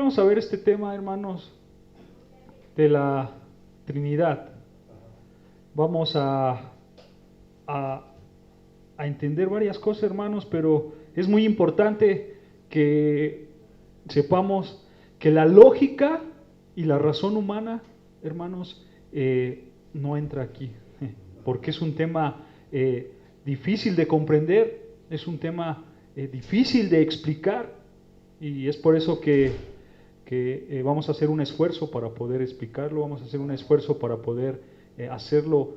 vamos a ver este tema, hermanos, de la Trinidad. Vamos a entender varias cosas, hermanos, pero es muy importante que sepamos que la lógica y la razón humana, hermanos, no entra aquí, porque es un tema difícil de comprender, es un tema difícil de explicar, y es por eso que vamos a hacer un esfuerzo para poder explicarlo, vamos a hacer un esfuerzo para poder hacerlo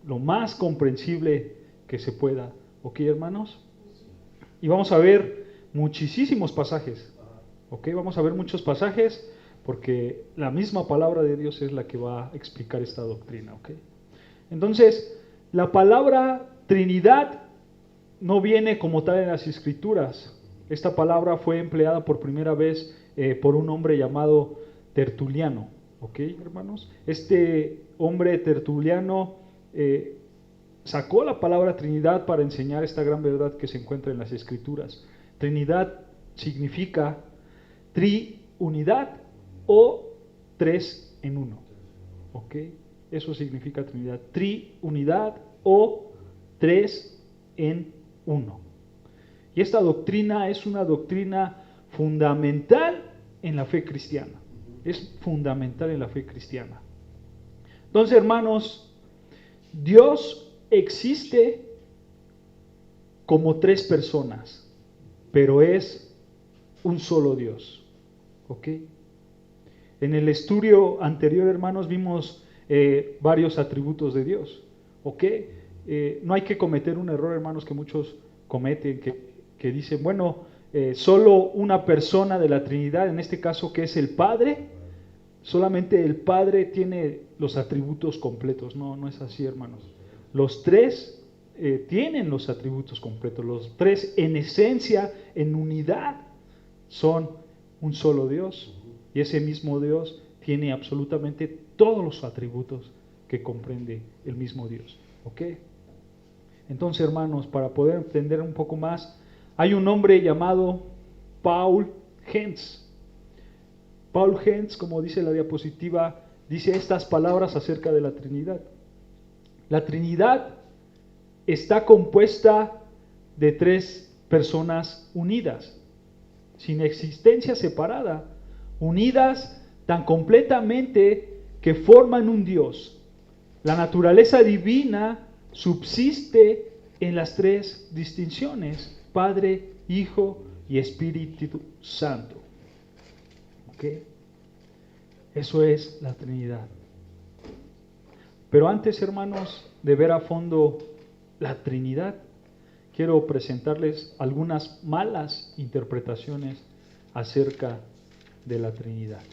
lo más comprensible que se pueda. ¿Ok, hermanos? Y vamos a ver muchísimos pasajes. ¿Ok? Vamos a ver muchos pasajes porque la misma palabra de Dios es la que va a explicar esta doctrina. ¿Ok? Entonces, la palabra Trinidad no viene como tal en las Escrituras. Esta palabra fue empleada por primera vez por un hombre llamado Tertuliano. ¿Ok, hermanos? Este hombre Tertuliano sacó la palabra Trinidad para enseñar esta gran verdad que se encuentra en las Escrituras. Trinidad significa triunidad o tres en uno. ¿Ok? Eso significa Trinidad. Triunidad o tres en uno. Y esta doctrina es una doctrina fundamental en la fe cristiana. Es fundamental en la fe cristiana. Entonces, hermanos, Dios existe como tres personas, pero es un solo Dios. ¿Ok? En el estudio anterior, hermanos, vimos varios atributos de Dios. ¿Ok? No hay que cometer un error, hermanos, que muchos cometen, que dicen, bueno, solo una persona de la Trinidad, en este caso que es el Padre, solamente el Padre tiene los atributos completos. No, no es así, hermanos. Los tres tienen los atributos completos. Los tres en esencia, en unidad, son un solo Dios. Y ese mismo Dios tiene absolutamente todos los atributos que comprende el mismo Dios. ¿Ok? Entonces, hermanos, para poder entender un poco más, hay un hombre llamado Paul Hentz. Paul Hentz, como dice la diapositiva, dice estas palabras acerca de la Trinidad. La Trinidad está compuesta de tres personas unidas, sin existencia separada, unidas tan completamente que forman un Dios. La naturaleza divina subsiste en las tres distinciones: Padre, Hijo y Espíritu Santo. ¿Ok? Eso es la Trinidad. Pero antes, hermanos, de ver a fondo la Trinidad, quiero presentarles algunas malas interpretaciones acerca de la Trinidad.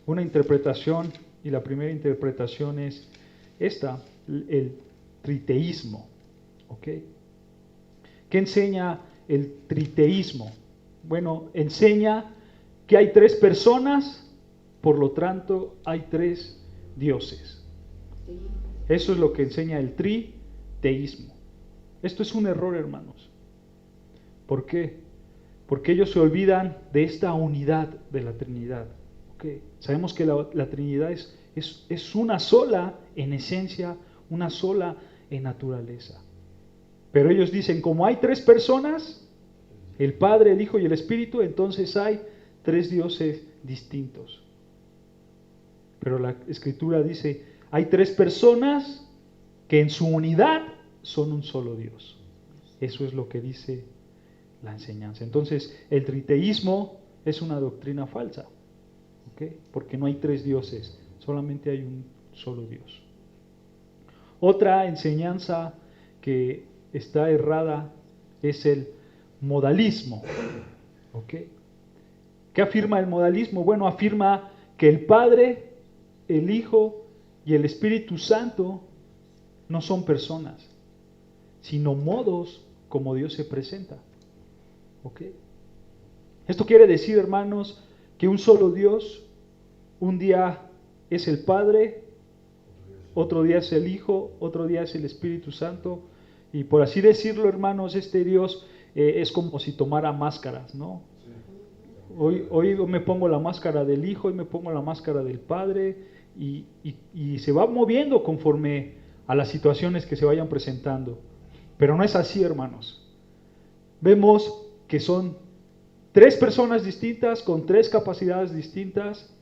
Una interpretación, y la primera interpretación es esta, el triteísmo. ¿Ok? ¿Qué enseña el triteísmo? Bueno, enseña que hay tres personas, por lo tanto hay tres dioses. Eso es lo que enseña el triteísmo. Esto es un error, hermanos. ¿Por qué? Porque ellos se olvidan de esta unidad de la Trinidad. ¿Okay? Sabemos que la Trinidad es una sola en esencia, una sola en naturaleza. Pero ellos dicen, como hay tres personas, el Padre, el Hijo y el Espíritu, entonces hay tres dioses distintos. Pero la Escritura dice, hay tres personas que en su unidad son un solo Dios. Eso es lo que dice la enseñanza. Entonces, el triteísmo es una doctrina falsa. ¿Okay? Porque no hay tres dioses, solamente hay un solo Dios. Otra enseñanza que está errada es el modalismo. ¿Okay? ¿Qué afirma el modalismo? Bueno, afirma que el Padre, el Hijo y el Espíritu Santo no son personas, sino modos como Dios se presenta. ¿Ok? Esto quiere decir, hermanos, que un solo Dios, un día es el Padre, otro día es el Hijo, otro día es el Espíritu Santo, y por así decirlo, hermanos, este Dios es como si tomara máscaras, ¿no? Hoy me pongo la máscara del Hijo, hoy me pongo la máscara del Padre y se va moviendo conforme a las situaciones que se vayan presentando. Pero no es así, hermanos. Vemos que son tres personas distintas con tres capacidades distintas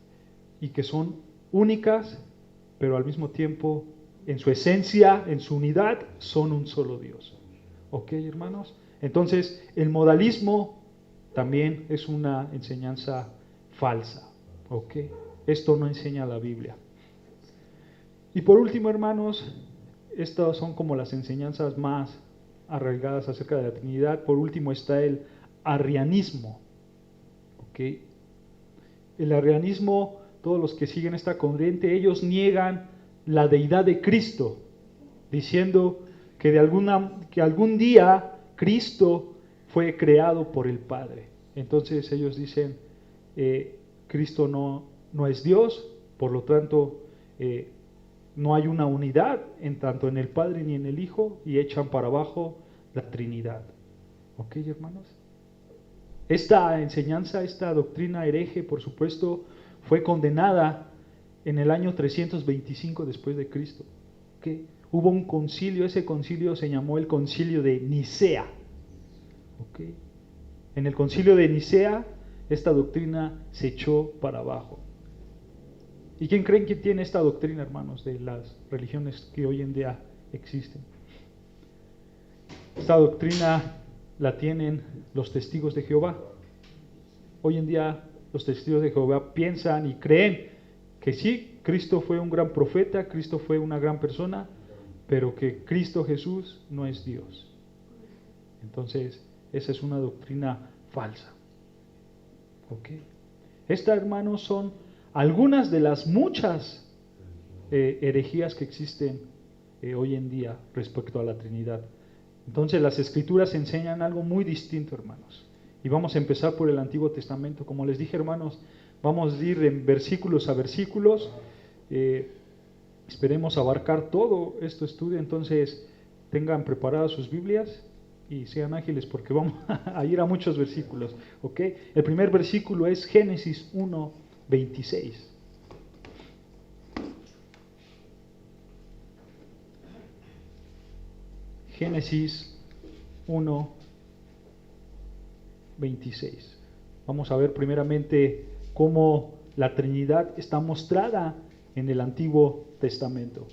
y que son únicas, pero al mismo tiempo en su esencia, en su unidad, son un solo Dios. ¿Ok, hermanos? Entonces, el modalismo también es una enseñanza falsa. ¿Ok? Esto no enseña la Biblia. Y por último, hermanos, estas son como las enseñanzas más arraigadas acerca de la Trinidad. Por último está el arrianismo. ¿Ok? El arrianismo, todos los que siguen esta corriente, ellos niegan la deidad de Cristo, diciendo que algún día Cristo fue creado por el Padre. Entonces ellos dicen, Cristo no es Dios, por lo tanto no hay una unidad tanto en el Padre ni en el Hijo, y echan para abajo la Trinidad. ¿Ok, hermanos? Esta enseñanza, esta doctrina hereje, por supuesto, fue condenada en el año 325 después de Cristo. ¿Okay? Hubo un concilio, ese concilio se llamó el Concilio de Nicea. ¿Okay? En el Concilio de Nicea, esta doctrina se echó para abajo. ¿Y quién creen que tiene esta doctrina, hermanos, de las religiones que hoy en día existen? Esta doctrina la tienen los testigos de Jehová. Hoy en día los testigos de Jehová piensan y creen que sí, Cristo fue un gran profeta, Cristo fue una gran persona, pero que Cristo Jesús no es Dios. Entonces, esa es una doctrina falsa. ¿Ok? Estas, hermanos, son algunas de las muchas herejías que existen hoy en día respecto a la Trinidad. Entonces las Escrituras enseñan algo muy distinto, hermanos. Y vamos a empezar por el Antiguo Testamento. Como les dije, hermanos, vamos a ir en versículos a versículos. Esperemos abarcar todo este estudio. Entonces tengan preparadas sus Biblias y sean ágiles porque vamos a ir a muchos versículos. ¿Ok? El primer versículo es Génesis 1:26. Génesis 1:26. Vamos a ver primeramente cómo la Trinidad está mostrada en el Antiguo Testamento,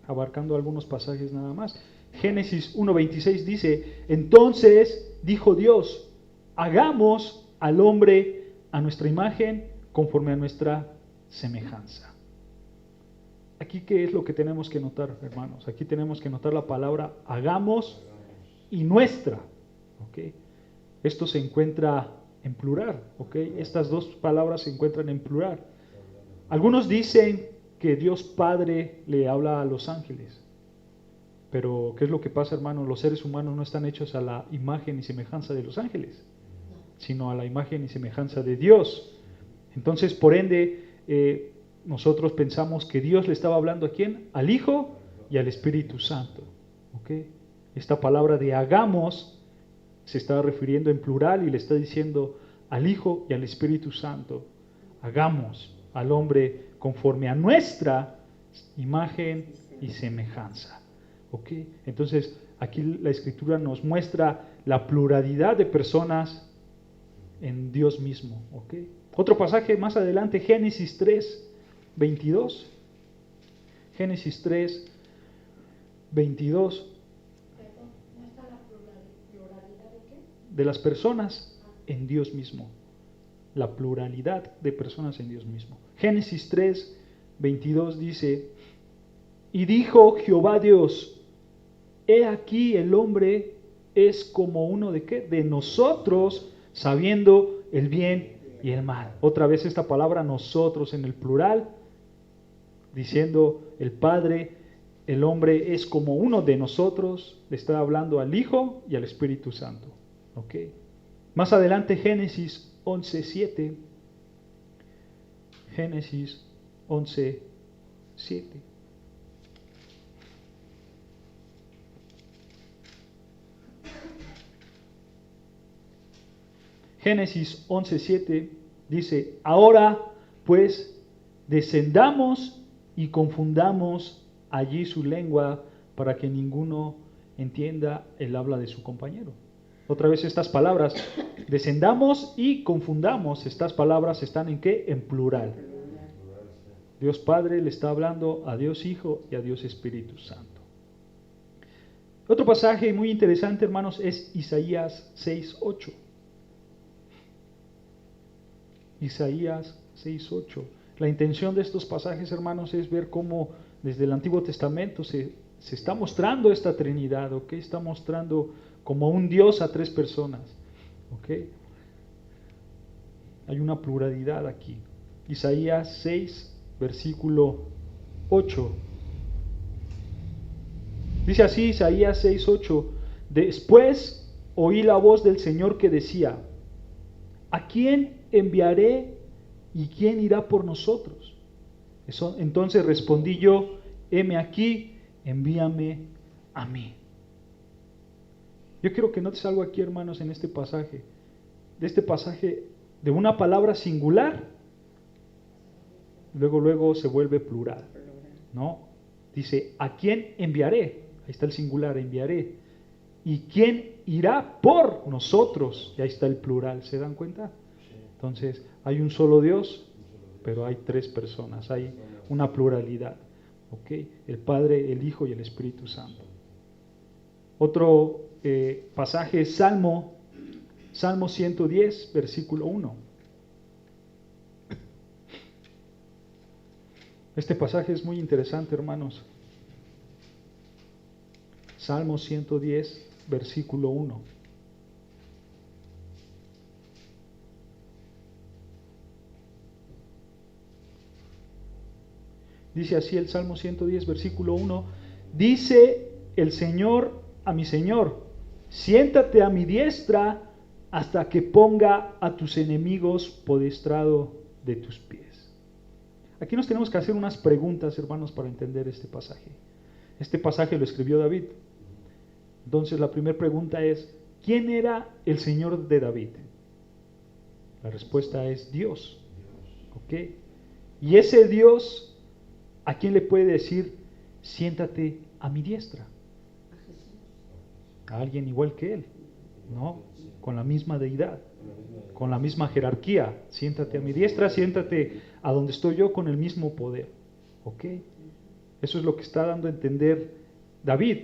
abarcando algunos pasajes nada más. Génesis 1:26 dice: entonces dijo Dios, hagamos al hombre a nuestra imagen, conforme a nuestra semejanza. Aquí, ¿qué es lo que tenemos que notar, hermanos? Aquí tenemos que notar la palabra hagamos y nuestra. ¿Okay? Esto se encuentra en plural. ¿Okay? Estas dos palabras se encuentran en plural. Algunos dicen que Dios Padre le habla a los ángeles. Pero, ¿qué es lo que pasa, hermanos? Los seres humanos no están hechos a la imagen y semejanza de los ángeles, sino a la imagen y semejanza de Dios. Entonces, por ende, nosotros pensamos que Dios le estaba hablando ¿a quién? Al Hijo y al Espíritu Santo. ¿Okay? Esta palabra de hagamos se está refiriendo en plural y le está diciendo al Hijo y al Espíritu Santo: hagamos al hombre conforme a nuestra imagen y semejanza. ¿Okay? Entonces, aquí la Escritura nos muestra la pluralidad de personas en Dios mismo. ¿Okay? Otro pasaje más adelante, Génesis 3:22. Génesis 3:22. ¿No está la pluralidad de qué? De las personas en Dios mismo. La pluralidad de personas en Dios mismo. Génesis 3:22 dice: y dijo Jehová Dios, he aquí el hombre es como uno de ¿qué? De nosotros, sabiendo el bien y el mal. Otra vez esta palabra nosotros en el plural, diciendo el Padre, el hombre es como uno de nosotros, le está hablando al Hijo y al Espíritu Santo. ¿Okay? Más adelante, Génesis 11:7. Génesis 11:7. Génesis 11:7 dice, ahora pues descendamos y confundamos allí su lengua para que ninguno entienda el habla de su compañero. Otra vez estas palabras, descendamos y confundamos, estas palabras están ¿en qué? En plural. Dios Padre le está hablando a Dios Hijo y a Dios Espíritu Santo. Otro pasaje muy interesante, hermanos, es Isaías 6:8. Isaías 6:8. La intención de estos pasajes, hermanos, es ver cómo desde el Antiguo Testamento se está mostrando esta Trinidad, ¿ok? Está mostrando como un Dios a tres personas, ¿ok? Hay una pluralidad aquí. Isaías 6, versículo 8. Dice así Isaías 6:8, después oí la voz del Señor que decía, ¿a quién enviaré y quién irá por nosotros? Entonces respondí yo, heme aquí, envíame a mí. Yo quiero que notes algo aquí, hermanos, en este pasaje. De este pasaje, de una palabra singular, luego se vuelve plural, ¿no? Dice, ¿a quién enviaré? Ahí está el singular, enviaré. ¿Y quién irá por nosotros? Y ahí está el plural, ¿se dan cuenta? Entonces, hay un solo Dios, pero hay tres personas, hay una pluralidad, ¿ok? El Padre, el Hijo y el Espíritu Santo. Otro pasaje es Salmo 110, versículo 1. Este pasaje es muy interesante, hermanos. Salmo 110, versículo 1. Dice así el Salmo 110, versículo 1. Dice el Señor a mi Señor, siéntate a mi diestra hasta que ponga a tus enemigos por estrado de tus pies. Aquí nos tenemos que hacer unas preguntas, hermanos, para entender este pasaje. Este pasaje lo escribió David. Entonces la primera pregunta es, ¿quién era el Señor de David? La respuesta es Dios. ¿Ok? Y ese Dios, ¿a quién le puede decir, siéntate a mi diestra? A alguien igual que él, ¿no? Con la misma deidad, con la misma jerarquía. Siéntate a mi diestra, siéntate a donde estoy yo con el mismo poder. ¿Ok? Eso es lo que está dando a entender David.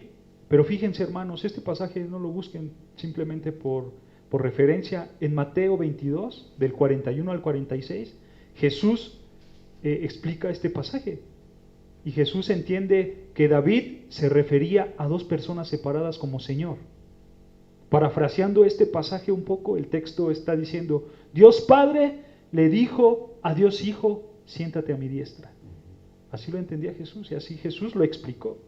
Pero fíjense, hermanos, este pasaje no lo busquen simplemente por referencia. En Mateo 22, del 41 al 46, Jesús explica este pasaje. Y Jesús entiende que David se refería a dos personas separadas como Señor. Parafraseando este pasaje un poco, el texto está diciendo, Dios Padre le dijo a Dios Hijo, siéntate a mi diestra. Así lo entendía Jesús y así Jesús lo explicó.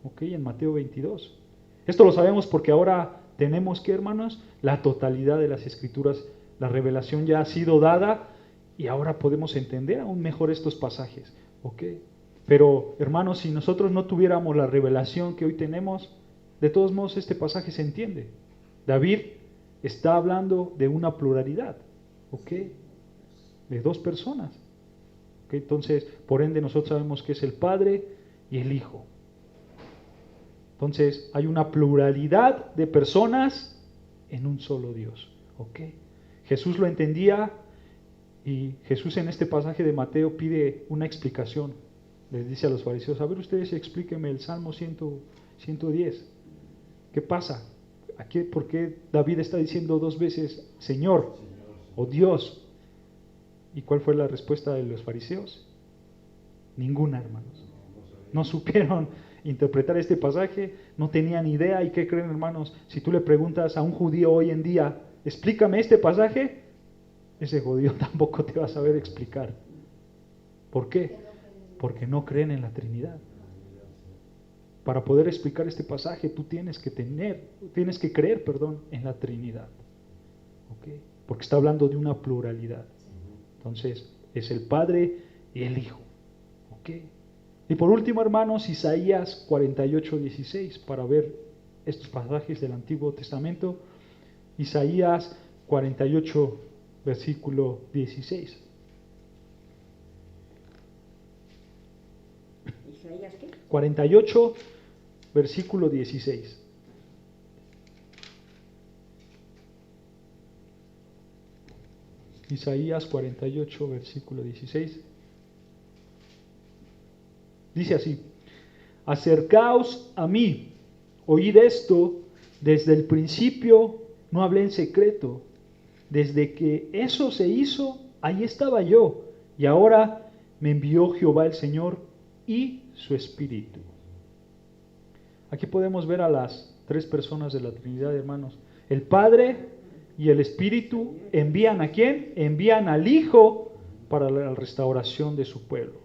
Ok, en Mateo 22. Esto lo sabemos porque ahora tenemos que, hermanos, la totalidad de las Escrituras, la revelación ya ha sido dada y ahora podemos entender aún mejor estos pasajes. Ok. Pero, hermanos, si nosotros no tuviéramos la revelación que hoy tenemos, de todos modos este pasaje se entiende. David está hablando de una pluralidad, ¿ok? De dos personas. ¿Ok? Entonces, por ende, nosotros sabemos que es el Padre y el Hijo. Entonces, hay una pluralidad de personas en un solo Dios, ¿ok? Jesús lo entendía y Jesús en este pasaje de Mateo pide una explicación. Les dice a los fariseos, a ver ustedes explíquenme el Salmo 110. ¿Qué pasa? ¿Por qué David está diciendo dos veces Señor o Dios? ¿Y cuál fue la respuesta de los fariseos? Ninguna, hermanos. No supieron interpretar este pasaje, no tenían idea. ¿Y qué creen, hermanos? Si tú le preguntas a un judío hoy en día, explícame este pasaje, ese judío tampoco te va a saber explicar. ¿Por qué? Porque no creen en la Trinidad. Para poder explicar este pasaje, tú tienes que creer, en la Trinidad. ¿Okay? Porque está hablando de una pluralidad. Entonces, es el Padre y el Hijo. ¿Okay? Y por último, hermanos, Isaías 48:16, para ver estos pasajes del Antiguo Testamento. Isaías 48, versículo 16. ¿Isaías qué? 48, versículo 16. Isaías 48, versículo 16. Dice así: acercaos a mí, oíd esto, desde el principio no hablé en secreto, desde que eso se hizo, ahí estaba yo, y ahora me envió Jehová el Señor y su Espíritu. Aquí podemos ver a las tres personas de la Trinidad, hermanos. El Padre y el Espíritu envían ¿a quién? Envían al Hijo para la restauración de su pueblo.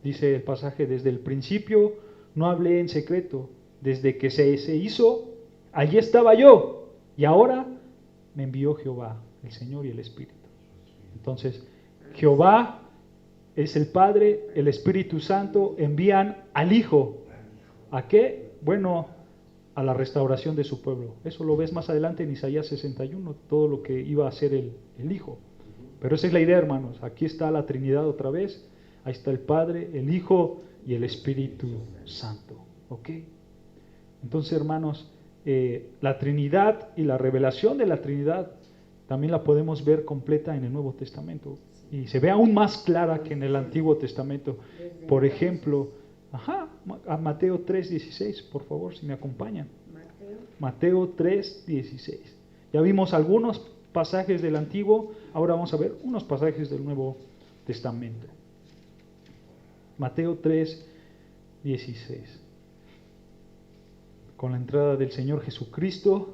Dice el pasaje: desde el principio no hablé en secreto, desde que se hizo, allí estaba yo, y ahora me envió Jehová, el Señor y el Espíritu. Entonces, Jehová es el Padre, el Espíritu Santo envían al Hijo. ¿A qué? Bueno, a la restauración de su pueblo. Eso lo ves más adelante en Isaías 61, todo lo que iba a hacer el Hijo. Pero esa es la idea, hermanos. Aquí está la Trinidad otra vez. Ahí está el Padre, el Hijo y el Espíritu Santo. ¿Ok? Entonces, hermanos, la Trinidad y la revelación de la Trinidad también la podemos ver completa en el Nuevo Testamento. Y se ve aún más clara que en el Antiguo Testamento. Por ejemplo, a Mateo 3:16, por favor, si me acompañan. Mateo 3:16. Ya vimos algunos pasajes del Antiguo, ahora vamos a ver unos pasajes del Nuevo Testamento. Mateo 3:16. Con la entrada del Señor Jesucristo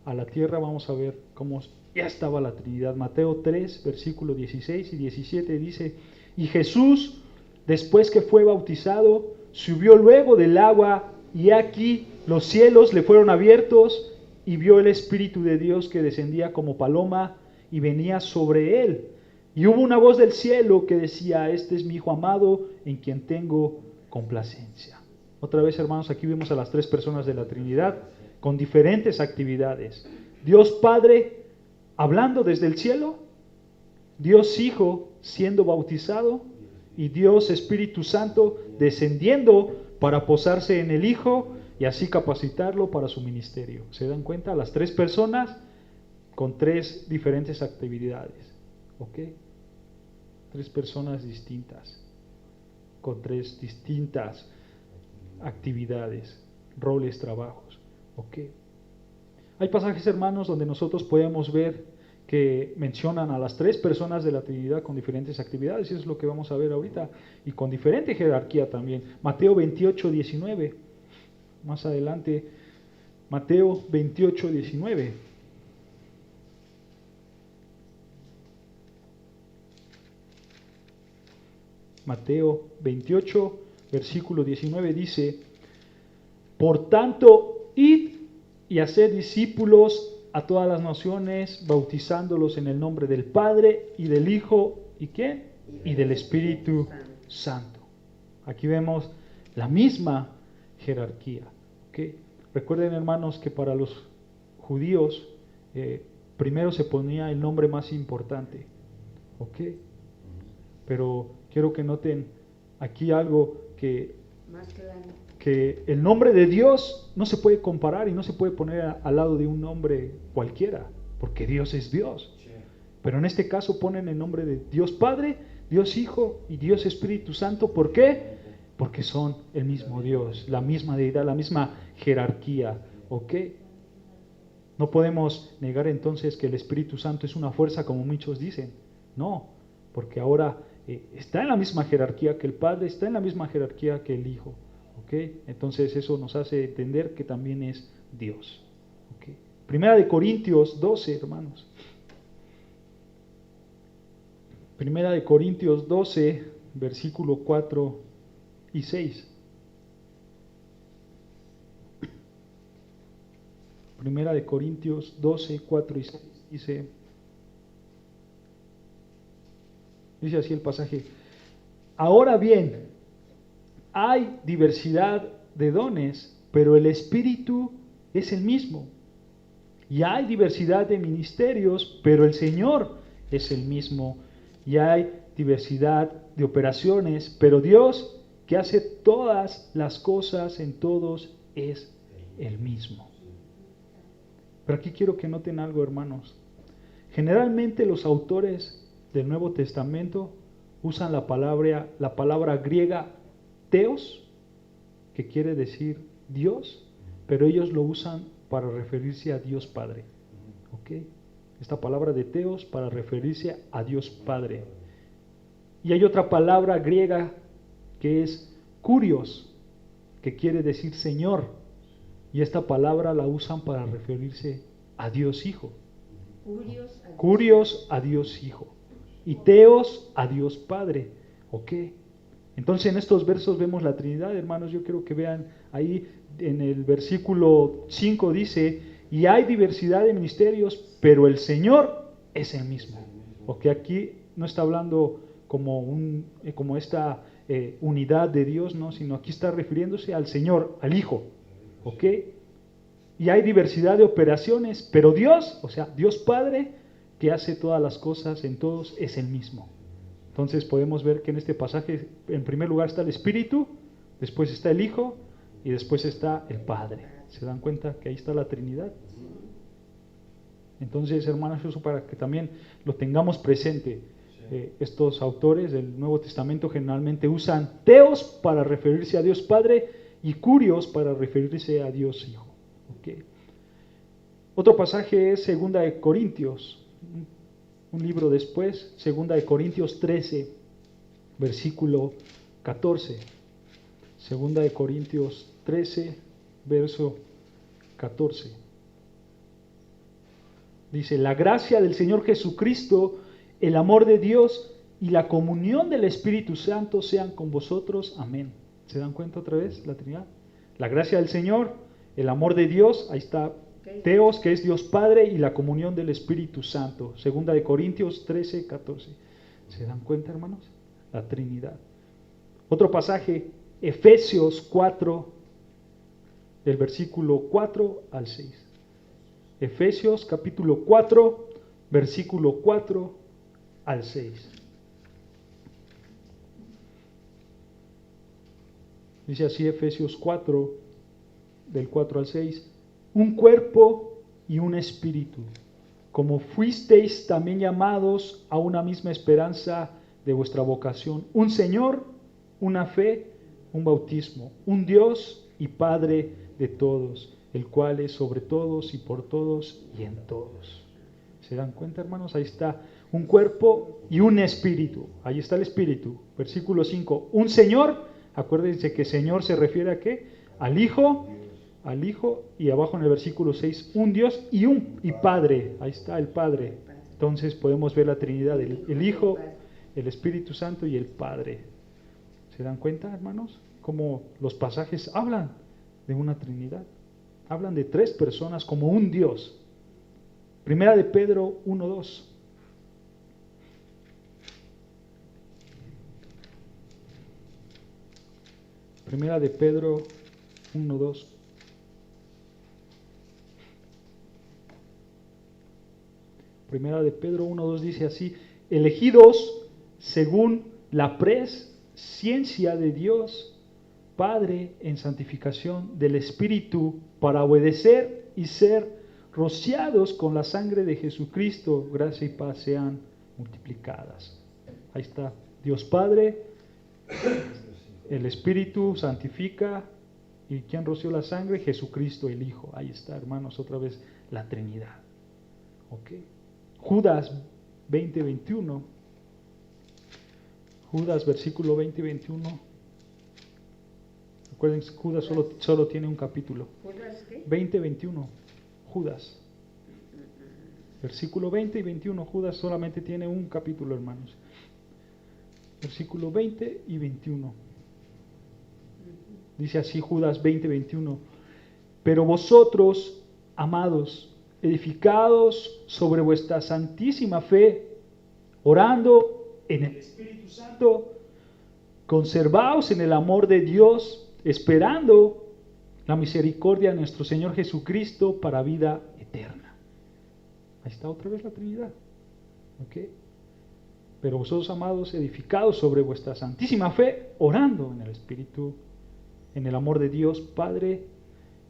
a la tierra, vamos a ver cómo ya estaba la Trinidad. Mateo 3, versículo 16 y 17 dice: y Jesús, después que fue bautizado, subió luego del agua, y aquí los cielos le fueron abiertos, y vio el Espíritu de Dios que descendía como paloma y venía sobre él. Y hubo una voz del cielo que decía: este es mi Hijo amado, en quien tengo complacencia. Otra vez, hermanos, aquí vemos a las tres personas de la Trinidad con diferentes actividades. Dios Padre hablando desde el cielo, Dios Hijo siendo bautizado y Dios Espíritu Santo descendiendo para posarse en el Hijo y así capacitarlo para su ministerio. ¿Se dan cuenta? Las tres personas con tres diferentes actividades. ¿Ok? Tres personas distintas, con tres distintas actividades, roles, trabajos. ¿Ok? Hay pasajes, hermanos, donde nosotros podemos ver que mencionan a las tres personas de la Trinidad con diferentes actividades, y eso es lo que vamos a ver ahorita, y con diferente jerarquía también. Mateo 28:19, más adelante, Mateo 28:19. Mateo 28, versículo 19 dice: por tanto, id y haced discípulos a todas las naciones, bautizándolos en el nombre del Padre y del Hijo, ¿y qué? Y del Espíritu Santo. Aquí vemos la misma jerarquía. ¿Okay? Recuerden, hermanos, que para los judíos primero se ponía el nombre más importante. ¿Ok? Pero quiero que noten aquí algo que el nombre de Dios no se puede comparar y no se puede poner al lado de un nombre cualquiera, porque Dios es Dios. Pero en este caso ponen el nombre de Dios Padre, Dios Hijo y Dios Espíritu Santo. ¿Por qué? Porque son el mismo Dios, la misma deidad, la misma jerarquía. ¿Ok? No podemos negar entonces que el Espíritu Santo es una fuerza como muchos dicen. No, porque ahora está en la misma jerarquía que el Padre, está en la misma jerarquía que el Hijo. ¿Okay? Entonces eso nos hace entender que también es Dios. ¿Okay? Primera de Corintios 12, hermanos. Primera de Corintios 12, versículo 4 y 6. Primera de Corintios 12, 4 y 6 dice así el pasaje: ahora bien, hay diversidad de dones, pero el Espíritu es el mismo. Y hay diversidad de ministerios, pero el Señor es el mismo. Y hay diversidad de operaciones, pero Dios, que hace todas las cosas en todos, es el mismo. Pero aquí quiero que noten algo, hermanos. Generalmente los autores del Nuevo Testamento usan la palabra griega teos, que quiere decir Dios, pero ellos lo usan para referirse a Dios Padre. ¿Ok? Esta palabra de teos para referirse a Dios Padre. Y hay otra palabra griega que es kurios, que quiere decir Señor. Y esta palabra la usan para referirse a Dios Hijo. Kurios a Dios Hijo. Y teos a Dios Padre. ¿Ok? Entonces en estos versos vemos la Trinidad, hermanos. Yo quiero que vean ahí en el versículo 5 dice, y hay diversidad de ministerios, pero el Señor es el mismo. Porque aquí no está hablando como esta unidad de Dios, no, sino aquí está refiriéndose al Señor, al Hijo. ¿Ok? Y hay diversidad de operaciones, pero Dios, o sea, Dios Padre, que hace todas las cosas en todos, es el mismo. Entonces podemos ver que en este pasaje, en primer lugar está el Espíritu, después está el Hijo y después está el Padre. ¿Se dan cuenta que ahí está la Trinidad? Entonces, hermanos, eso para que también lo tengamos presente. Estos autores del Nuevo Testamento generalmente usan teos para referirse a Dios Padre y kurios para referirse a Dios Hijo. ¿Okay? Otro pasaje es 2 de Corintios, un libro después, 2 de Corintios 13, versículo 14. 2 de Corintios 13, verso 14. Dice, la gracia del Señor Jesucristo, el amor de Dios y la comunión del Espíritu Santo sean con vosotros. Amén. ¿Se dan cuenta otra vez la Trinidad? La gracia del Señor, el amor de Dios, ahí está Teos, que es Dios Padre, y la comunión del Espíritu Santo. 2 de Corintios 13, 14. ¿Se dan cuenta, hermanos? La Trinidad. Otro pasaje, Efesios 4, del versículo 4 al 6. Efesios capítulo 4, versículo 4 al 6. Dice así Efesios 4, del 4 al 6. Un cuerpo y un espíritu, como fuisteis también llamados a una misma esperanza de vuestra vocación. Un Señor, una fe, un bautismo, un Dios y Padre de todos, el cual es sobre todos y por todos y en todos. ¿Se dan cuenta, hermanos? Ahí está un cuerpo y un espíritu. Ahí está el espíritu. Versículo 5. Un Señor, acuérdense que Señor se refiere a ¿qué? Al Hijo, y abajo en el versículo 6, un Dios y Padre. Ahí está el Padre. Entonces podemos ver la Trinidad, el Hijo, el Espíritu Santo y el Padre. ¿Se dan cuenta, hermanos? Cómo los pasajes hablan de una Trinidad. Hablan de tres personas como un Dios. Primera de Pedro 1:2. Primera de Pedro 1:2. Primera de Pedro 1:2 dice así: elegidos según la presciencia de Dios Padre en santificación del Espíritu, para obedecer y ser rociados con la sangre de Jesucristo, gracia y paz sean multiplicadas. Ahí está, Dios Padre, el Espíritu santifica, ¿y quién roció la sangre? Jesucristo el Hijo. Ahí está, hermanos, otra vez la Trinidad. ¿Ok? Judas 20:21. Judas versículo 20-21. Recuerden que Judas solo tiene un capítulo. ¿Judas qué? 20-21. Judas. Versículo 20 y 21. Judas solamente tiene un capítulo, hermanos. Versículo 20 y 21. Dice así Judas 20-21. Pero vosotros, amados, edificados sobre vuestra santísima fe, orando en el Espíritu Santo, conservaos en el amor de Dios, esperando la misericordia de nuestro Señor Jesucristo para vida eterna. Ahí está otra vez la Trinidad. ¿Ok? Pero vosotros, amados, edificados sobre vuestra santísima fe, orando en el Espíritu, en el amor de Dios Padre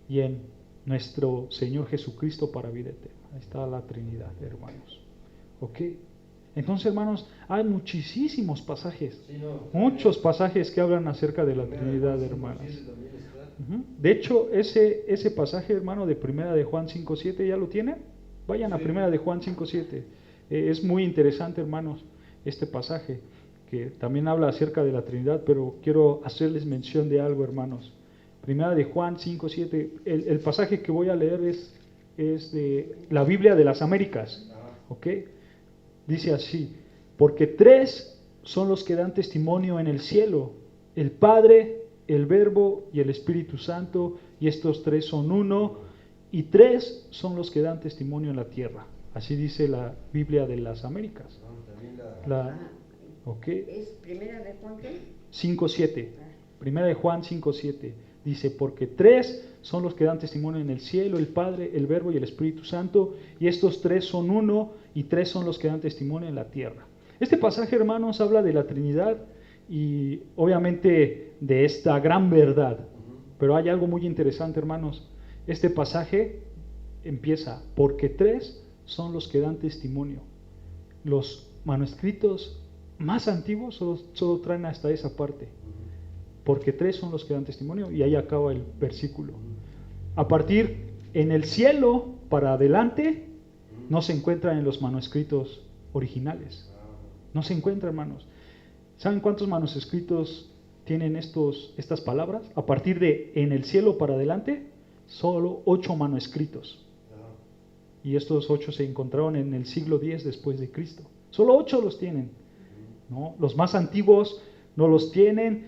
y en nuestro Señor Jesucristo para vida eterna. Ahí está la Trinidad, hermanos. ¿Ok? Entonces, hermanos, hay muchísimos pasajes, muchos pasajes que hablan acerca de la Trinidad, hermanos. De hecho, ese pasaje, hermano, de Primera de Juan 5:7, ¿ya lo tienen? Vayan a Primera de Juan 5:7. Es muy interesante, hermanos, este pasaje, que también habla acerca de la Trinidad, pero quiero hacerles mención de algo, hermanos. Primera de Juan 5:7, el pasaje que voy a leer es de la Biblia de las Américas, ¿ok? Dice así: porque tres son los que dan testimonio en el cielo, el Padre, el Verbo y el Espíritu Santo, y estos tres son uno, y tres son los que dan testimonio en la tierra. Así dice la Biblia de las Américas. ¿Ok? ¿Es Primera de Juan qué? 5:7. Primera de Juan 5:7. Dice, porque tres son los que dan testimonio en el cielo, el Padre, el Verbo y el Espíritu Santo, y estos tres son uno, y tres son los que dan testimonio en la tierra. Este pasaje, hermanos, habla de la Trinidad y obviamente de esta gran verdad. Pero hay algo muy interesante, hermanos. Este pasaje empieza, porque tres son los que dan testimonio. Los manuscritos más antiguos solo traen hasta esa parte. Porque tres son los que dan testimonio, y ahí acaba el versículo. A partir en el cielo para adelante no se encuentra en los manuscritos originales. No se encuentra, hermanos. ¿Saben cuántos manuscritos tienen estas palabras? A partir de en el cielo para adelante, solo 8 manuscritos. Y estos 8 se encontraron en el siglo X después de Cristo. Solo 8 los tienen, ¿no? Los más antiguos no los tienen.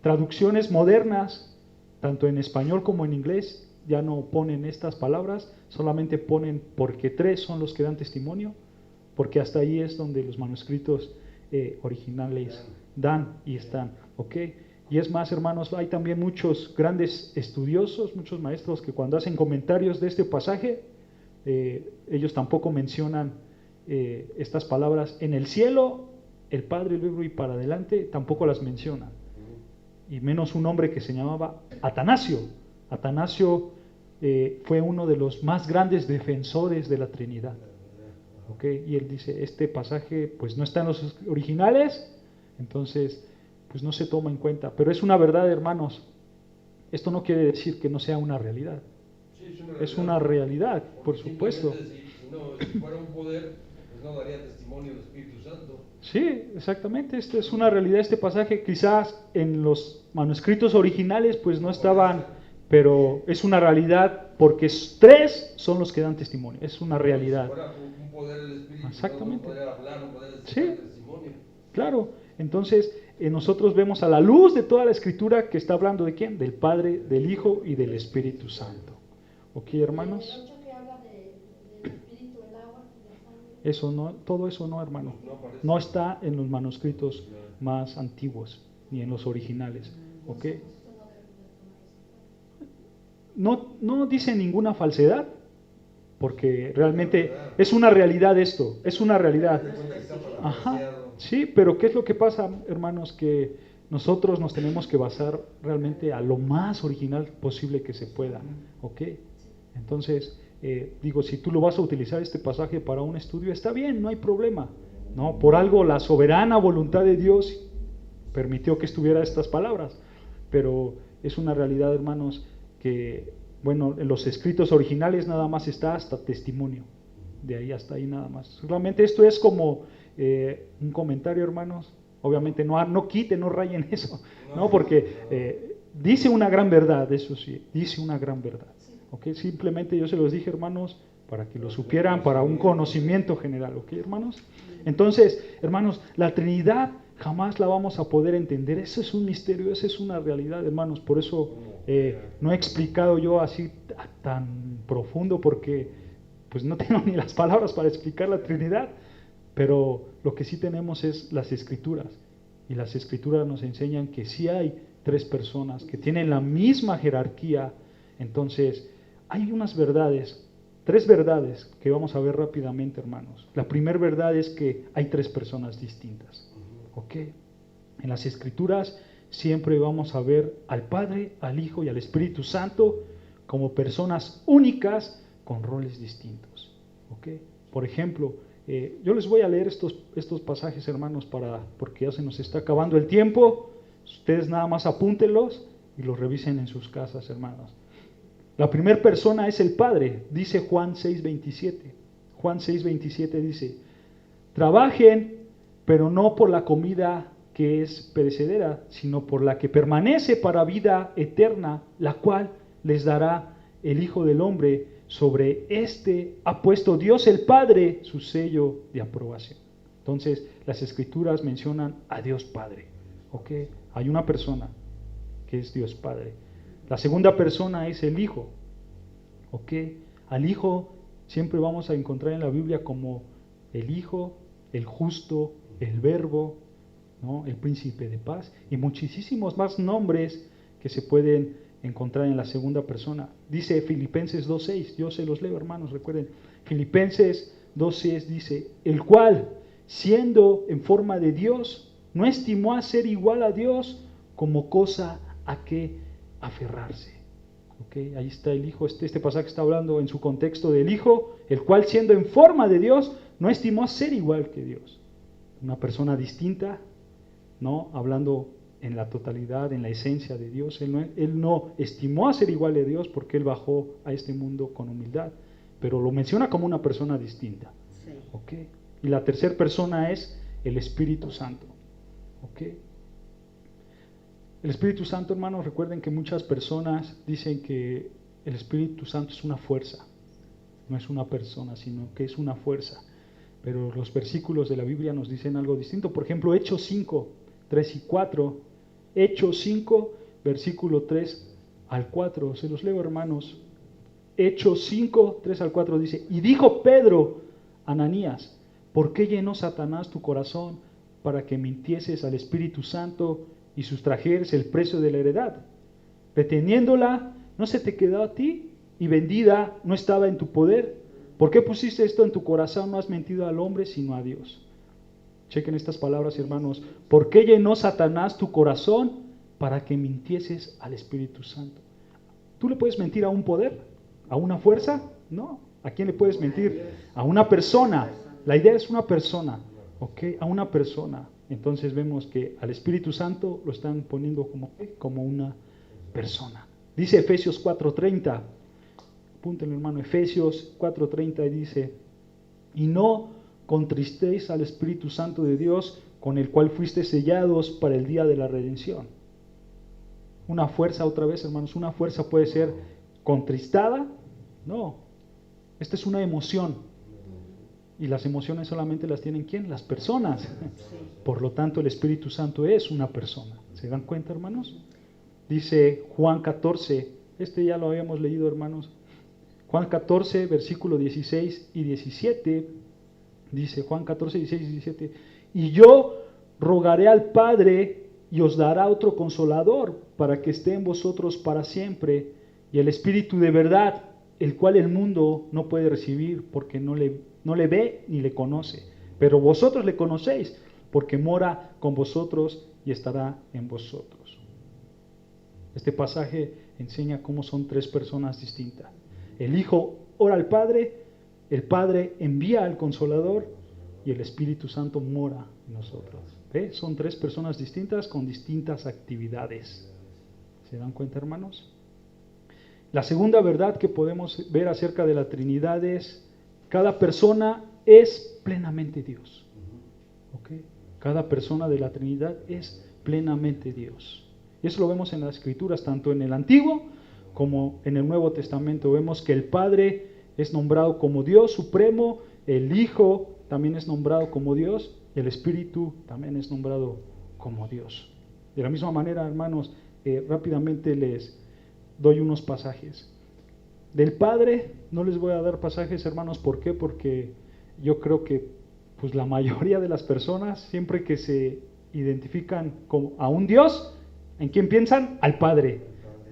Traducciones modernas, tanto en español como en inglés, ya no ponen estas palabras, solamente ponen porque tres son los que dan testimonio, porque hasta ahí es donde los manuscritos originales dan y están, ¿ok? Y es más, hermanos, hay también muchos grandes estudiosos, muchos maestros que cuando hacen comentarios de este pasaje, ellos tampoco mencionan estas palabras en el cielo, el Padre, el Verbo y para adelante, tampoco las mencionan. Y menos un hombre que se llamaba Atanasio. Atanasio fue uno de los más grandes defensores de la Trinidad. ¿Okay? Y él dice, este pasaje pues no está en los originales, entonces pues no se toma en cuenta. Pero es una verdad, hermanos. Esto no quiere decir que no sea una realidad. Sí, es una realidad, por supuesto. Si fuera un poder, pues no daría testimonio del Espíritu Santo. Sí, exactamente, esto es una realidad. Este pasaje quizás en los manuscritos originales pues no estaban, pero es una realidad porque tres son los que dan testimonio, es una realidad. Si fuera un poder del Espíritu, exactamente. No poder hablar, no poder decir Sí, testimonio. claro. Entonces nosotros vemos a la luz de toda la Escritura que está hablando de ¿quién? Del Padre, del Hijo y del Espíritu Santo. ¿Ok, hermanos? El 8 que habla del espíritu, el agua y la sangre. Eso no, todo eso no, hermano. No está en los manuscritos más antiguos ni en los originales. ¿Ok? No dice ninguna falsedad, porque realmente es una realidad esto, es una realidad. Ajá, sí, pero ¿qué es lo que pasa, hermanos? Que nosotros nos tenemos que basar realmente a lo más original posible que se pueda. ¿Ok? Entonces, digo, si tú lo vas a utilizar este pasaje para un estudio, está bien, no hay problema, ¿no? Por algo la soberana voluntad de Dios permitió que estuviera estas palabras, pero es una realidad, hermanos, que, bueno, en los escritos originales nada más está hasta testimonio, de ahí hasta ahí nada más. Realmente esto es como un comentario, hermanos, obviamente no quiten, no rayen eso, ¿no? Porque dice una gran verdad, eso sí, dice una gran verdad. Okay, simplemente yo se los dije, hermanos, para que lo supieran, para un conocimiento general, ¿ok, hermanos? Entonces, hermanos, la Trinidad jamás la vamos a poder entender, eso es un misterio, esa es una realidad, hermanos, por eso no he explicado yo así tan profundo, porque pues no tengo ni las palabras para explicar la Trinidad, pero lo que sí tenemos es las Escrituras, y las Escrituras nos enseñan que sí hay tres personas que tienen la misma jerarquía. Entonces, hay unas verdades 3 verdades que vamos a ver rápidamente, hermanos. La primera verdad es que hay 3 personas distintas. ¿Ok? En las Escrituras siempre vamos a ver al Padre, al Hijo y al Espíritu Santo como personas únicas con roles distintos. ¿Ok? Por ejemplo, yo les voy a leer estos pasajes, hermanos, porque ya se nos está acabando el tiempo. Ustedes nada más apúntenlos y los revisen en sus casas, hermanos. La primera persona es el Padre, dice Juan 6:27. Juan 6:27 dice: trabajen, pero no por la comida que es perecedera, sino por la que permanece para vida eterna, la cual les dará el Hijo del Hombre. Sobre este ha puesto Dios el Padre su sello de aprobación. Entonces, las Escrituras mencionan a Dios Padre. ¿Ok? Hay una persona que es Dios Padre. La segunda persona es el Hijo. ¿Ok? Al Hijo siempre vamos a encontrar en la Biblia como el Hijo, el justo, el Verbo, ¿no? El príncipe de paz y muchísimos más nombres que se pueden encontrar en la segunda persona. Dice Filipenses 2:6, yo se los leo, hermanos, recuerden. Filipenses 2:6 dice: el cual, siendo en forma de Dios, no estimó a ser igual a Dios como cosa a que aferrarse. ¿Okay? Ahí está el Hijo. Este pasaje está hablando en su contexto del Hijo, el cual, siendo en forma de Dios, no estimó a ser igual que Dios. Una persona distinta, ¿no? Hablando en la totalidad, en la esencia de Dios. Él no estimó a ser igual a Dios porque Él bajó a este mundo con humildad, pero lo menciona como una persona distinta. Sí. ¿Okay? Y la tercera persona es el Espíritu Santo. ¿Okay? El Espíritu Santo, hermanos, recuerden que muchas personas dicen que el Espíritu Santo es una fuerza, no es una persona, sino que es una fuerza. Pero los versículos de la Biblia nos dicen algo distinto. Por ejemplo, Hechos 5, 3 y 4. Hechos 5, versículo 3 al 4. Se los leo, hermanos. Hechos 5, 3 al 4 dice: y dijo Pedro a Ananías: ¿por qué llenó Satanás tu corazón para que mintieses al Espíritu Santo y sustrajeres el precio de la heredad? Reteniéndola, ¿no se te quedó a ti? Y vendida, ¿no estaba en tu poder? ¿Por qué pusiste esto en tu corazón? No has mentido al hombre, sino a Dios. Chequen estas palabras, hermanos. ¿Por qué llenó Satanás tu corazón? Para que mintieses al Espíritu Santo. ¿Tú le puedes mentir a un poder? ¿A una fuerza? No. ¿A quién le puedes mentir? A una persona. La idea es una persona. ¿Ok? A una persona. Entonces vemos que al Espíritu Santo lo están poniendo como una persona. Dice Efesios 4:30. Apúntenlo, hermano. Efesios 4:30 dice: y no contristéis al Espíritu Santo de Dios, con el cual fuiste sellados para el día de la redención. Una fuerza, otra vez, hermanos, una fuerza puede ser contristada. No, esta es una emoción. Y las emociones solamente las tienen ¿quién? Las personas. Por lo tanto, el Espíritu Santo es una persona. ¿Se dan cuenta, hermanos? Dice Juan 14, ya lo habíamos leído, hermanos. Juan 14, versículo 16 y 17, dice Juan 14, 16 y 17: y yo rogaré al Padre y os dará otro consolador para que esté en vosotros para siempre, y el Espíritu de verdad, el cual el mundo no puede recibir porque no le ve ni le conoce, pero vosotros le conocéis porque mora con vosotros y estará en vosotros. Este pasaje enseña cómo son 3 personas distintas. El Hijo ora al Padre, el Padre envía al Consolador y el Espíritu Santo mora en nosotros. ¿Ve? Son 3 personas distintas con distintas actividades. ¿Se dan cuenta, hermanos? La segunda verdad que podemos ver acerca de la Trinidad es: cada persona es plenamente Dios. ¿Ok? Cada persona de la Trinidad es plenamente Dios. Y eso lo vemos en las Escrituras, tanto en el Antiguo como en el Nuevo Testamento. Vemos que el Padre es nombrado como Dios supremo, el Hijo también es nombrado como Dios, y el Espíritu también es nombrado como Dios. De la misma manera, hermanos, rápidamente les doy unos pasajes. Del Padre no les voy a dar pasajes, hermanos. ¿Por qué? Porque yo creo que pues la mayoría de las personas, siempre que se identifican a un Dios, ¿en quién piensan? Al Padre.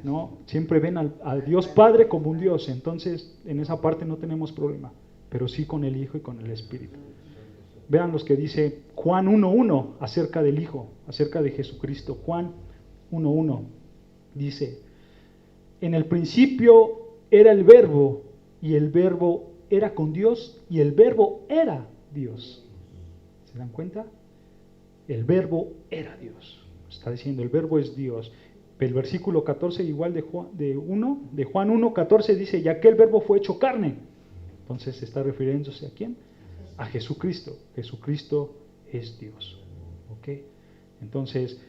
¿no? Siempre ven al Dios Padre como un Dios, entonces en esa parte no tenemos problema, pero sí con el Hijo y con el Espíritu. Vean los que dice Juan 1:1 acerca del Hijo, acerca de Jesucristo. Juan 1:1 dice: en el principio era el Verbo, y el Verbo era con Dios, y el Verbo era Dios. ¿Se dan cuenta? El Verbo era Dios. Está diciendo, el Verbo es Dios. El versículo 14 igual de Juan 1:14 dice, y aquel Verbo fue hecho carne. Entonces está refiriéndose a ¿quién? A Jesucristo. Jesucristo es Dios. ¿Ok? Entonces,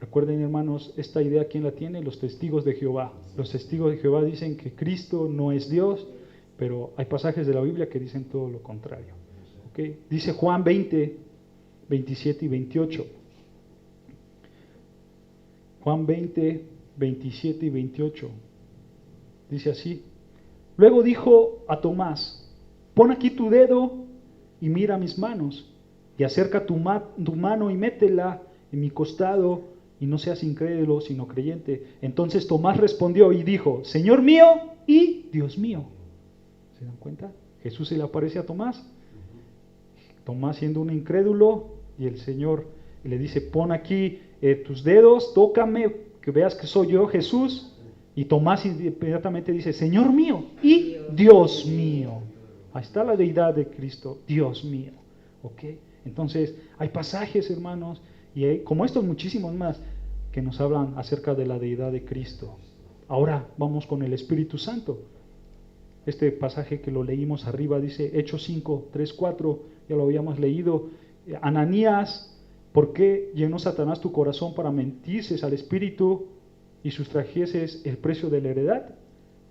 recuerden, hermanos, esta idea, ¿quién la tiene? Los testigos de Jehová. Los testigos de Jehová dicen que Cristo no es Dios, pero hay pasajes de la Biblia que dicen todo lo contrario. ¿Ok? Dice Juan 20, 27 y 28. Juan 20, 27 y 28. Dice así: luego dijo a Tomás, pon aquí tu dedo y mira mis manos, y acerca tu mano y métela en mi costado, y no seas incrédulo, sino creyente. Entonces Tomás respondió y dijo, Señor mío y Dios mío. ¿Se dan cuenta? Jesús se le aparece a Tomás. Tomás siendo un incrédulo, y el Señor le dice, pon aquí tus dedos, tócame, que veas que soy yo, Jesús. Y Tomás inmediatamente dice, Señor mío y Dios mío. Ahí está la deidad de Cristo, Dios mío. ¿Ok? Entonces, hay pasajes, hermanos, y hay, como estos muchísimos más, que nos hablan acerca de la deidad de Cristo. Ahora vamos con el Espíritu Santo. Este pasaje que lo leímos arriba dice Hechos 5, 3, 4, ya lo habíamos leído. Ananías, ¿por qué llenó Satanás tu corazón para mentirse al Espíritu y sustrajeses el precio de la heredad?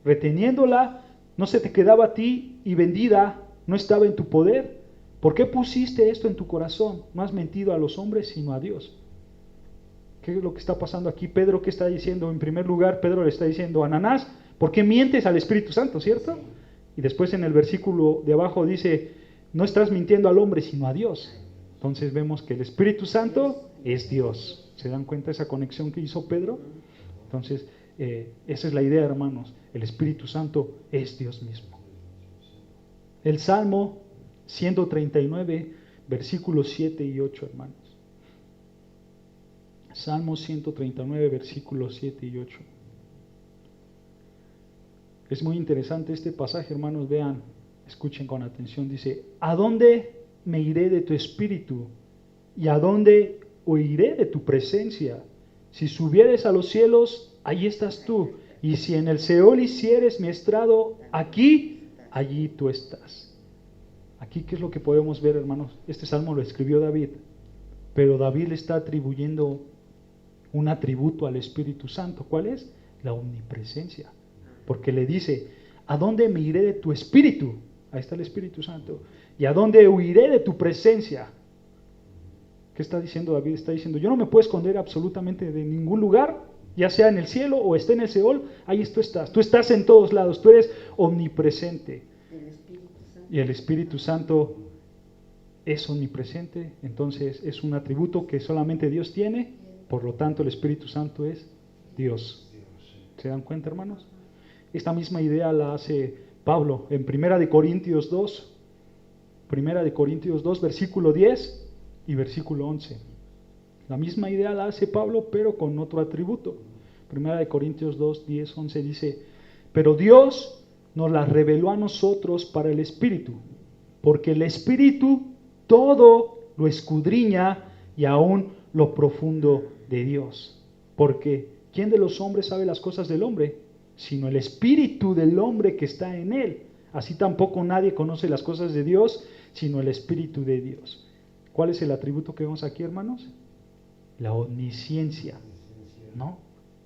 Reteniéndola, no se te quedaba a ti, y vendida no estaba en tu poder. ¿Por qué pusiste esto en tu corazón? No has mentido a los hombres, sino a Dios. ¿Qué es lo que está pasando aquí? Pedro, ¿qué está diciendo? En primer lugar, Pedro le está diciendo a Ananás, ¿por qué mientes al Espíritu Santo, cierto? Y después en el versículo de abajo dice, no estás mintiendo al hombre, sino a Dios. Entonces vemos que el Espíritu Santo es Dios. ¿Se dan cuenta de esa conexión que hizo Pedro? Entonces, esa es la idea, hermanos. El Espíritu Santo es Dios mismo. El Salmo 139, versículos 7 y 8, hermanos. Salmo 139, versículos 7 y 8. Es muy interesante este pasaje, hermanos. Vean, escuchen con atención. Dice, ¿a dónde me iré de tu espíritu? ¿Y a dónde huiré de tu presencia? Si subieres a los cielos, allí estás tú. Y si en el Seol hicieres mi estrado, allí tú estás. Aquí, ¿qué es lo que podemos ver, hermanos? Este salmo lo escribió David, pero David le está atribuyendo un atributo al Espíritu Santo. ¿Cuál es? La omnipresencia. Porque le dice, ¿a dónde me iré de tu espíritu? Ahí está el Espíritu Santo. ¿Y a dónde huiré de tu presencia? ¿Qué está diciendo David? Está diciendo, yo no me puedo esconder absolutamente de ningún lugar, ya sea en el cielo o esté en el Seol, ahí tú estás. Tú estás en todos lados, tú eres omnipresente. Y el Espíritu Santo es omnipresente, entonces es un atributo que solamente Dios tiene, por lo tanto el Espíritu Santo es Dios. ¿Se dan cuenta, hermanos? Esta misma idea la hace Pablo en 1 Corintios 2, versículo 10 y versículo 11. La misma idea la hace Pablo, pero con otro atributo. 1 Corintios 2, 10, 11 dice, pero Dios nos la reveló a nosotros para el Espíritu, porque el Espíritu todo lo escudriña y aún lo profundo de Dios. Porque ¿quién de los hombres sabe las cosas del hombre? Sino el Espíritu del hombre que está en él. Así tampoco nadie conoce las cosas de Dios, sino el Espíritu de Dios. ¿Cuál es el atributo que vemos aquí, hermanos? La omnisciencia, ¿no?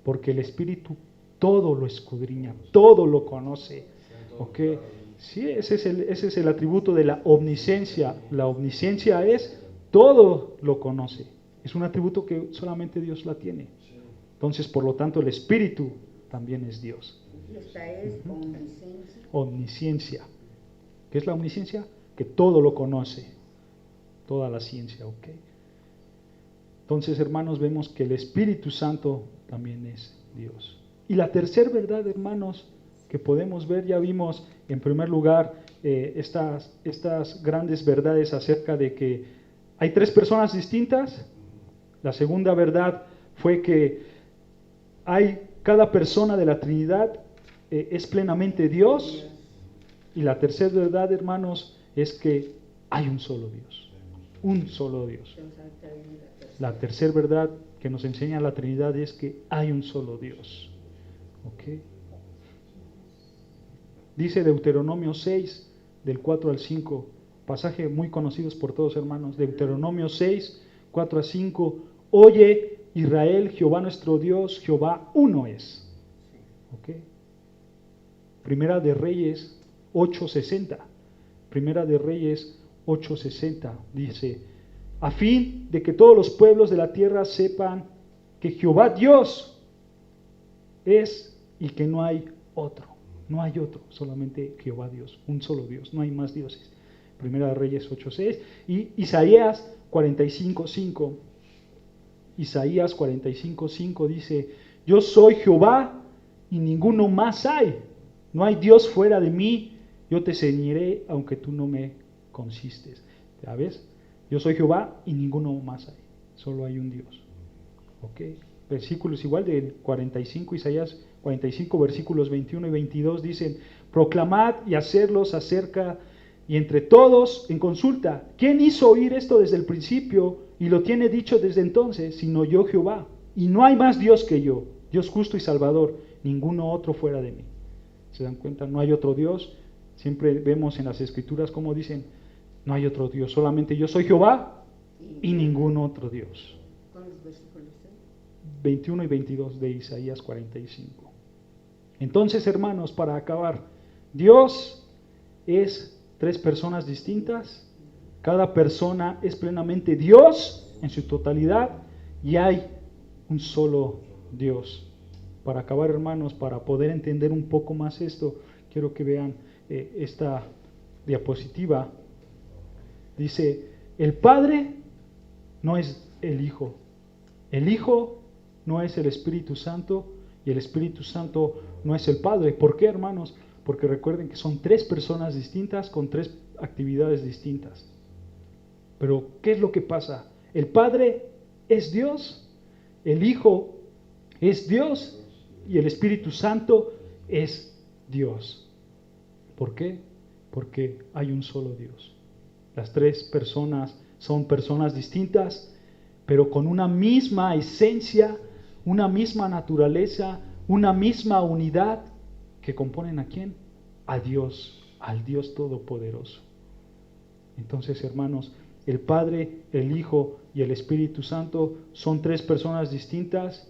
Porque el Espíritu todo lo escudriña, todo lo conoce. ¿Ok? Sí, ese es el atributo de la omnisciencia. La omnisciencia es todo lo conoce. Es un atributo que solamente Dios la tiene. Entonces, por lo tanto, el Espíritu también es Dios. Esta es omnisciencia. Omnisciencia. ¿Qué es la omnisciencia? Que todo lo conoce. Toda la ciencia, ¿ok? Entonces, hermanos, vemos que el Espíritu Santo también es Dios. Y la tercera verdad, hermanos, que podemos ver, ya vimos en primer lugar estas grandes verdades acerca de que hay tres personas distintas. La segunda verdad fue que cada persona de la Trinidad es plenamente Dios. Y la tercera verdad, hermanos, es que hay un solo Dios. Un solo Dios. La tercera verdad que nos enseña la Trinidad es que hay un solo Dios. ¿Ok? Dice Deuteronomio 6, del 4 al 5, pasaje muy conocido por todos, hermanos. Deuteronomio 6, 4 a 5. Oye, Israel, Jehová nuestro Dios, Jehová uno es. ¿Ok? Primera de Reyes 8:60. Primera de Reyes 8:60 dice: a fin de que todos los pueblos de la tierra sepan que Jehová Dios es y que no hay otro. No hay otro, solamente Jehová Dios, un solo Dios, no hay más dioses. Primera de Reyes 8:6 y Isaías 45:5. Isaías 45:5 dice: yo soy Jehová y ninguno más hay. No hay Dios fuera de mí. Yo te ceñiré aunque tú no me consistes. ¿Sabes? Yo soy Jehová y ninguno más hay. Solo hay un Dios. ¿Ok? Versículos igual del 45, Isaías 45, versículos 21 y 22 dicen: proclamad y hacerlos acerca y entre todos en consulta. ¿Quién hizo oír esto desde el principio y lo tiene dicho desde entonces, sino yo Jehová? Y no hay más Dios que yo, Dios justo y salvador, ninguno otro fuera de mí. ¿Se dan cuenta? No hay otro Dios. Siempre vemos en las Escrituras como dicen: no hay otro Dios, solamente yo soy Jehová y ningún otro Dios. 21 y 22 de Isaías 45. Entonces, hermanos, para acabar, Dios es tres personas distintas. Cada persona es plenamente Dios en su totalidad y hay un solo Dios. Para acabar, hermanos, para poder entender un poco más esto, quiero que vean esta diapositiva. Dice: el Padre no es el Hijo no es el Espíritu Santo y el Espíritu Santo no es el Padre. ¿Por qué, hermanos? Porque recuerden que son tres personas distintas con tres actividades distintas. Pero ¿qué es lo que pasa? El Padre es Dios, el Hijo es Dios y el Espíritu Santo es Dios. ¿Por qué? Porque hay un solo Dios. Las tres personas son personas distintas, pero con una misma esencia, una misma naturaleza, una misma unidad que componen ¿a quién? A Dios, al Dios Todopoderoso. Entonces, hermanos, el Padre, el Hijo y el Espíritu Santo son tres personas distintas.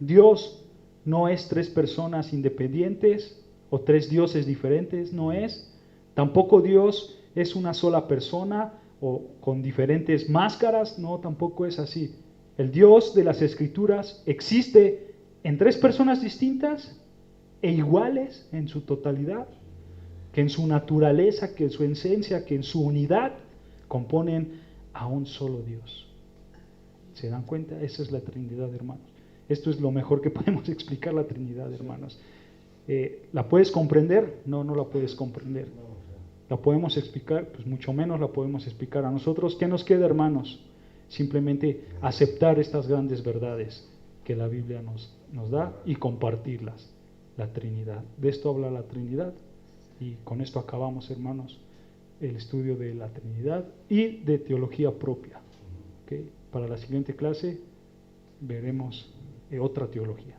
Dios no es tres personas independientes o tres dioses diferentes, no es. Tampoco Dios es una sola persona o con diferentes máscaras, no, tampoco es así. El Dios de las Escrituras existe en tres personas distintas e iguales en su totalidad, que en su naturaleza, que en su esencia, que en su unidad componen a un solo Dios. ¿Se dan cuenta? Esa es la Trinidad, hermanos. Esto es lo mejor que podemos explicar la Trinidad, hermanos. ¿La puedes comprender? No, no la puedes comprender. ¿La podemos explicar? Pues mucho menos la podemos explicar. A nosotros, ¿qué nos queda, hermanos? Simplemente aceptar estas grandes verdades que la Biblia nos da y compartirlas. La Trinidad. De esto habla la Trinidad. Y con esto acabamos, hermanos, el estudio de la Trinidad y de teología propia. ¿Okay? Para la siguiente clase veremos otra teología.